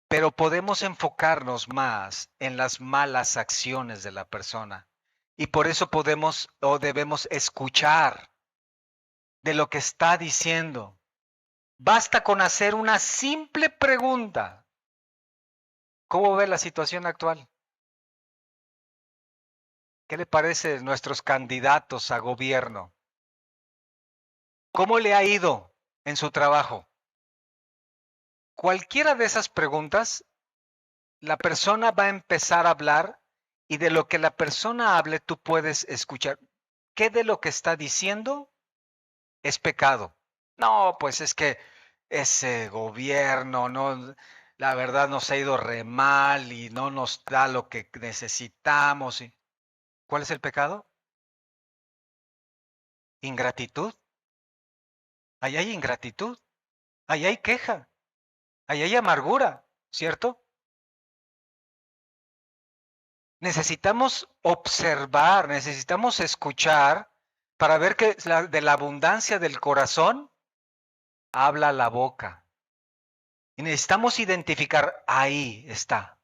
Pero podemos enfocarnos más en las malas acciones de la persona. Y por eso podemos o debemos escuchar de lo que está diciendo. Basta con hacer una simple pregunta. ¿Cómo ve la situación actual? ¿Qué le parece nuestros candidatos a gobierno? ¿Cómo le ha ido en su trabajo? Cualquiera de esas preguntas, la persona va a empezar a hablar y de lo que la persona hable tú puedes escuchar. ¿Qué de lo que está diciendo es pecado? No, pues es que ese gobierno, no, la verdad nos ha ido re mal y no nos da lo que necesitamos. ¿Cuál es el pecado? Ingratitud. Ahí hay ingratitud, ahí hay queja, ahí hay amargura, ¿cierto? Necesitamos observar, necesitamos escuchar para ver que de la abundancia del corazón habla la boca. Y necesitamos identificar, ahí está.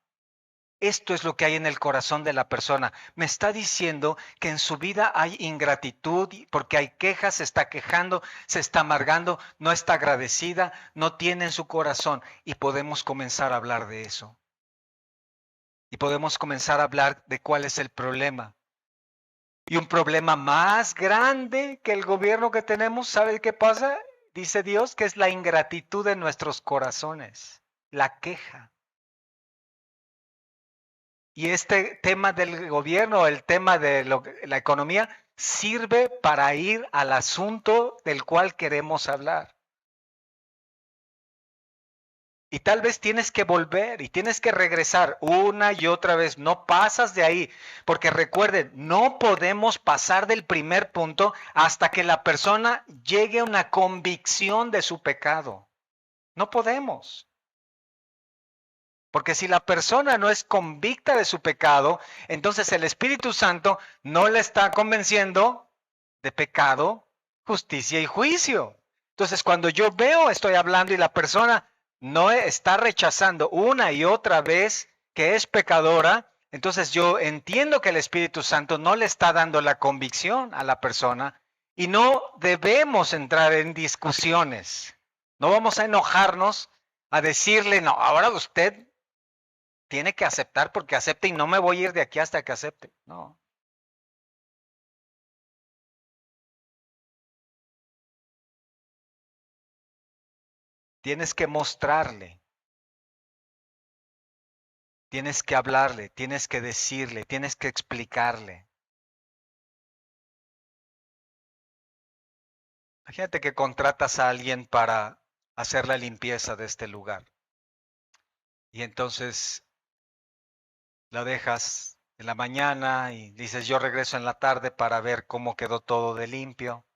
Esto es lo que hay en el corazón de la persona. Me está diciendo que en su vida hay ingratitud porque hay quejas, se está quejando, se está amargando, no está agradecida, no tiene en su corazón. Y podemos comenzar a hablar de eso. Y podemos comenzar a hablar de cuál es el problema. Y un problema más grande que el gobierno que tenemos, ¿sabe qué pasa? Dice Dios que es la ingratitud de nuestros corazones, la queja. Y este tema del gobierno, el tema de la economía, sirve para ir al asunto del cual queremos hablar. Y tal vez tienes que volver y tienes que regresar una y otra vez. No pasas de ahí. Porque recuerden, no podemos pasar del primer punto hasta que la persona llegue a una convicción de su pecado. No podemos. Porque si la persona no es convicta de su pecado, entonces el Espíritu Santo no le está convenciendo de pecado, justicia y juicio. Entonces cuando yo veo, estoy hablando y la persona no está rechazando una y otra vez que es pecadora, entonces yo entiendo que el Espíritu Santo no le está dando la convicción a la persona y no debemos entrar en discusiones. No vamos a enojarnos a decirle, no, ahora usted tiene que aceptar porque acepte y no me voy a ir de aquí hasta que acepte. No. Tienes que mostrarle, tienes que hablarle, tienes que decirle, tienes que explicarle. Imagínate que contratas a alguien para hacer la limpieza de este lugar y entonces la dejas en la mañana y dices yo regreso en la tarde para ver cómo quedó todo de limpio.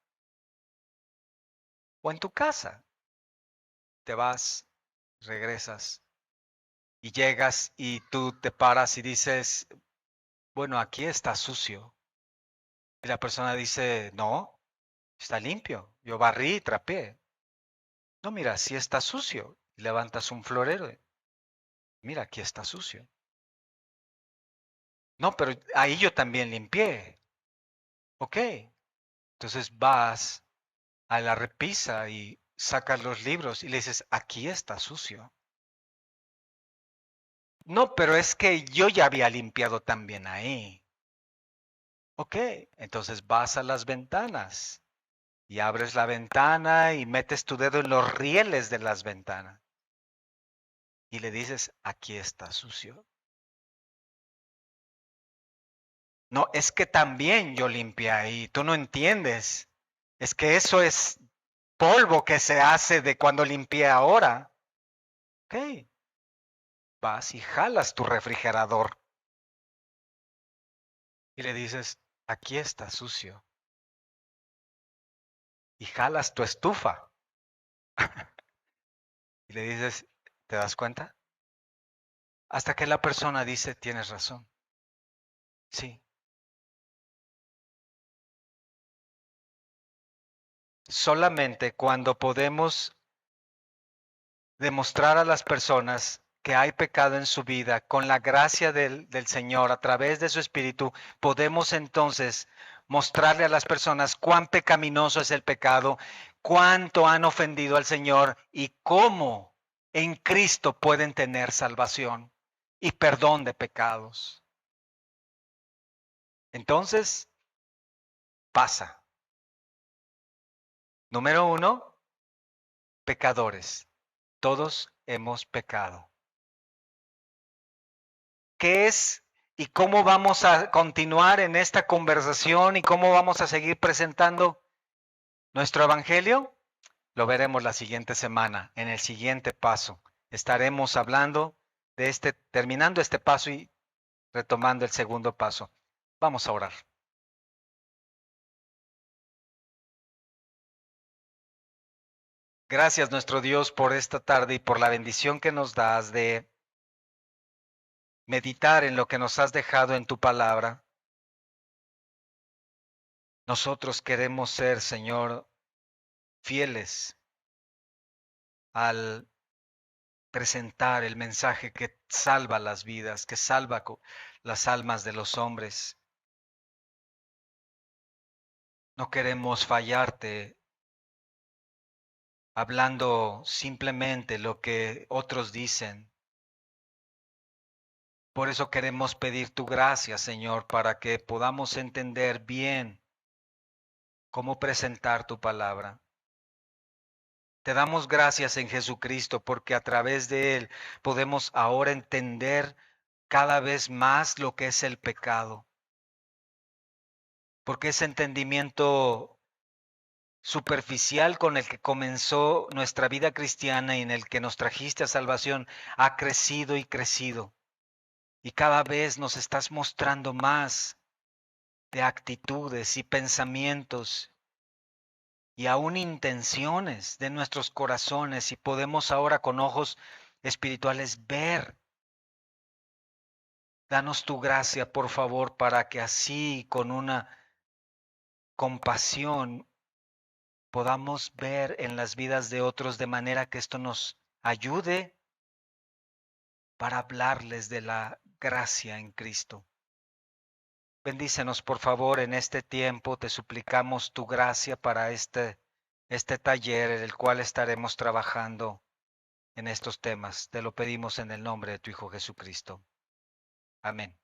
O en tu casa, te vas, regresas y llegas y tú te paras y dices, bueno, aquí está sucio. Y la persona dice, no, está limpio. Yo barrí y trapeé. No, mira, sí está sucio. Y levantas un florero. Mira, aquí está sucio. No, pero ahí yo también limpié. Ok. Entonces vas a la repisa y sacas los libros y le dices, aquí está sucio. No, pero es que yo ya había limpiado también ahí. Ok. Entonces vas a las ventanas y abres la ventana y metes tu dedo en los rieles de las ventanas. Y le dices, aquí está sucio. No, es que también yo limpié ahí, tú no entiendes. Es que eso es polvo que se hace de cuando limpié ahora. Ok, vas y jalas tu refrigerador y le dices, aquí está sucio. Y jalas tu estufa y le dices, ¿te das cuenta? Hasta que la persona dice, tienes razón. Sí. Solamente cuando podemos demostrar a las personas que hay pecado en su vida, con la gracia del Señor, a través de su Espíritu, podemos entonces mostrarle a las personas cuán pecaminoso es el pecado, cuánto han ofendido al Señor y cómo en Cristo pueden tener salvación y perdón de pecados. Entonces, pasa. Número 1, pecadores. Todos hemos pecado. ¿Qué es y cómo vamos a continuar en esta conversación y cómo vamos a seguir presentando nuestro evangelio? Lo veremos la siguiente semana, en el siguiente paso. Estaremos hablando de terminando este paso y retomando el segundo paso. Vamos a orar. Gracias, nuestro Dios, por esta tarde y por la bendición que nos das de meditar en lo que nos has dejado en tu palabra. Nosotros queremos ser, Señor, fieles al presentar el mensaje que salva las vidas, que salva las almas de los hombres. No queremos fallarte hablando simplemente lo que otros dicen. Por eso queremos pedir tu gracia, Señor, para que podamos entender bien cómo presentar tu palabra. Te damos gracias en Jesucristo porque a través de Él podemos ahora entender cada vez más lo que es el pecado. Porque ese entendimiento superficial con el que comenzó nuestra vida cristiana y en el que nos trajiste a salvación ha crecido y crecido. Y cada vez nos estás mostrando más de actitudes y pensamientos y aún intenciones de nuestros corazones y podemos ahora con ojos espirituales ver. Danos tu gracia, por favor, para que así con una compasión podamos ver en las vidas de otros de manera que esto nos ayude para hablarles de la gracia en Cristo. Bendícenos, por favor, en este tiempo. Te suplicamos tu gracia para este taller en el cual estaremos trabajando en estos temas. Te lo pedimos en el nombre de tu Hijo Jesucristo. Amén.